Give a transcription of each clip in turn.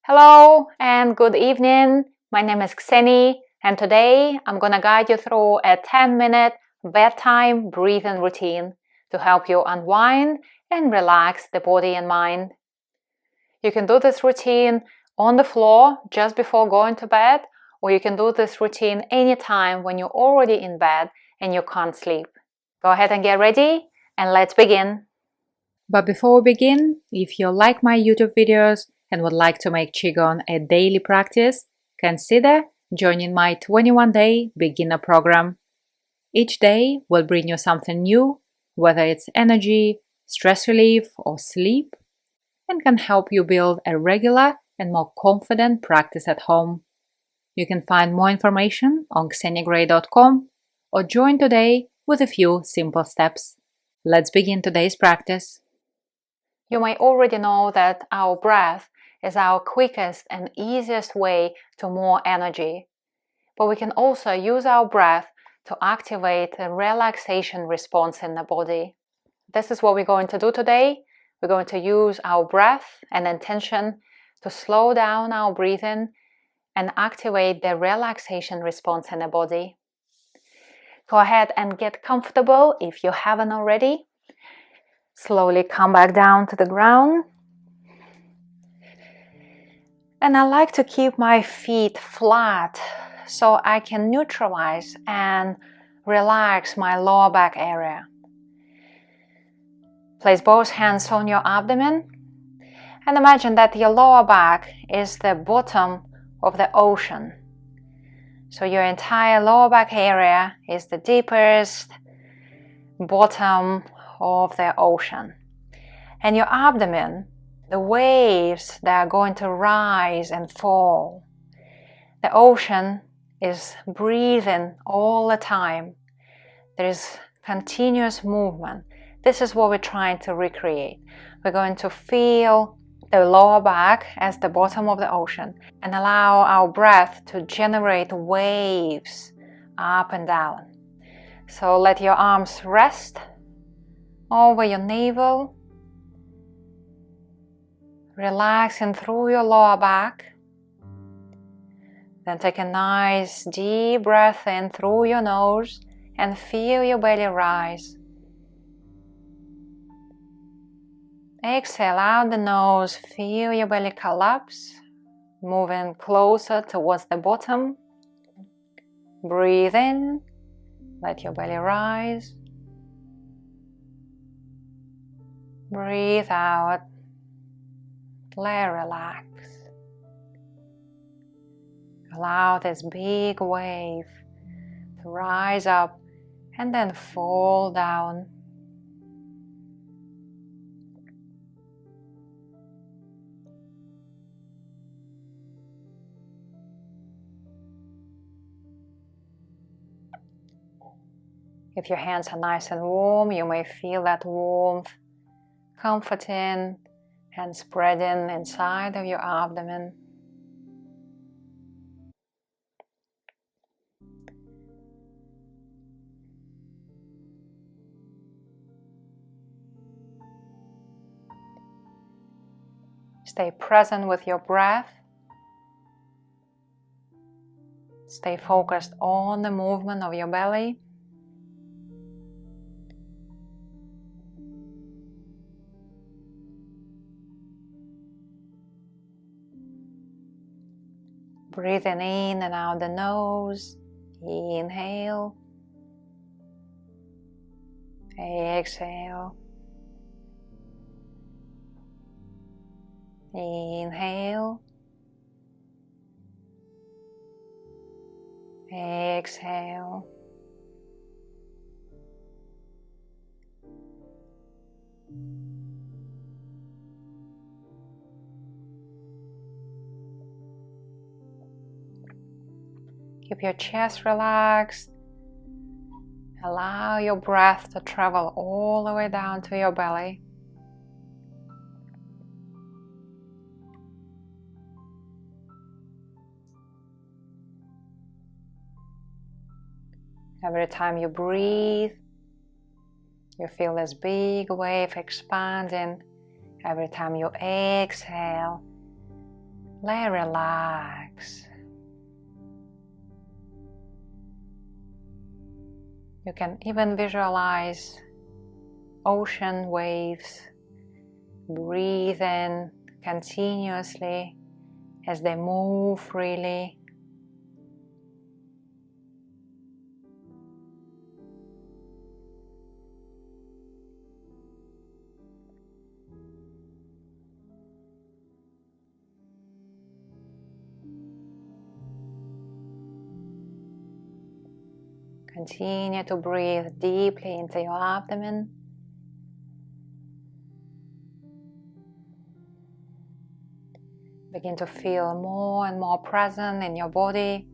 Hello and good evening. My name is Kseny, and today I'm gonna guide you through a 10-minute bedtime breathing routine to help you unwind and relax the body and mind. You can do this routine on the floor just before going to bed, or you can do this routine anytime when you're already in bed and you can't sleep. Go ahead and get ready, and let's begin. But before we begin, if you like my YouTube videos and would like to make Qigong a daily practice, consider joining my 21-day beginner program. Each day will bring you something new, whether it's energy, stress relief, or sleep, and can help you build a regular and more confident practice at home. You can find more information on ksenygray.com or join today with a few simple steps. Let's begin today's practice. You may already know that our breath is our quickest and easiest way to more energy, but we can also use our breath to activate a relaxation response in the body. This is what we're going to do today. We're going to use our breath and intention to slow down our breathing and activate the relaxation response in the body. Go ahead and get comfortable if you haven't already. Slowly come back down to the ground. And I like to keep my feet flat so I can neutralize and relax my lower back area. Place both hands on your abdomen and imagine that your lower back is the bottom of the ocean. So your entire lower back area is the deepest bottom of the ocean. And your abdomen, the waves that are going to rise and fall. The ocean is breathing all the time. There is continuous movement. This is what we're trying to recreate. We're going to feel the lower back as the bottom of the ocean and allow our breath to generate waves up and down. So let your arms rest over your navel, relaxing through your lower back. Then take a nice deep breath in through your nose and feel your belly rise. Exhale out the nose, feel your belly collapse, moving closer towards the bottom. Breathe in, let your belly rise. Breathe out, let it relax. Allow this big wave to rise up and then fall down. If your hands are nice and warm, you may feel that warmth comforting and spreading inside of your abdomen. Stay present with your breath. Stay focused on the movement of your belly. Breathing in and out the nose. Inhale. Exhale. Inhale. Exhale. Keep your chest relaxed. Allow your breath to travel all the way down to your belly. Every time you breathe, you feel this big wave expanding. Every time you exhale, let it relax. You can even visualize ocean waves. Breathe in continuously as they move freely. Continue to breathe deeply into your abdomen. Begin to feel more and more present in your body.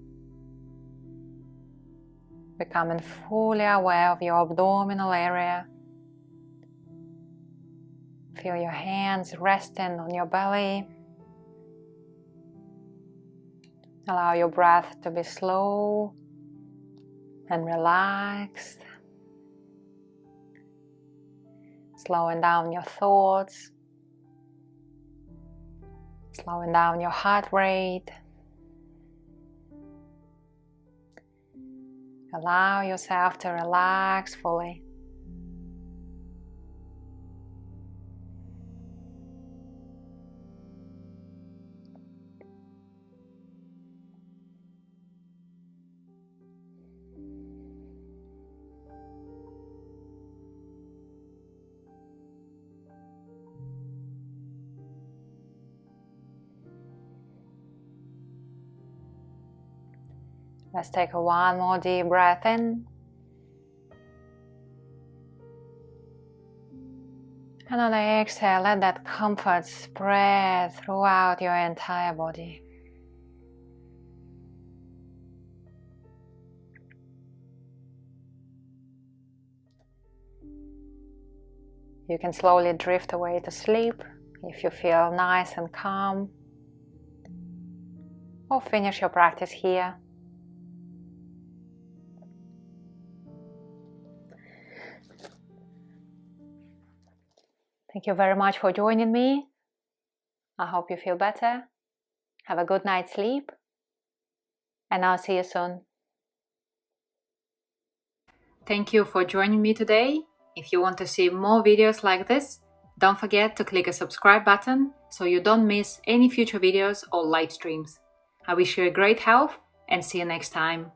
Becoming fully aware of your abdominal area. Feel your hands resting on your belly. Allow your breath to be slow and relaxed. Slowing down your thoughts. Slowing down your heart rate. Allow yourself to relax fully. Let's take one more deep breath in. And on the exhale, let that comfort spread throughout your entire body. You can slowly drift away to sleep if you feel nice and calm, or finish your practice here. Thank you very much for joining me. I hope you feel better. Have a good night's sleep, and I'll see you soon. Thank you for joining me today. If you want to see more videos like this, don't forget to click the subscribe button so you don't miss any future videos or live streams. I wish you a great health and see you next time.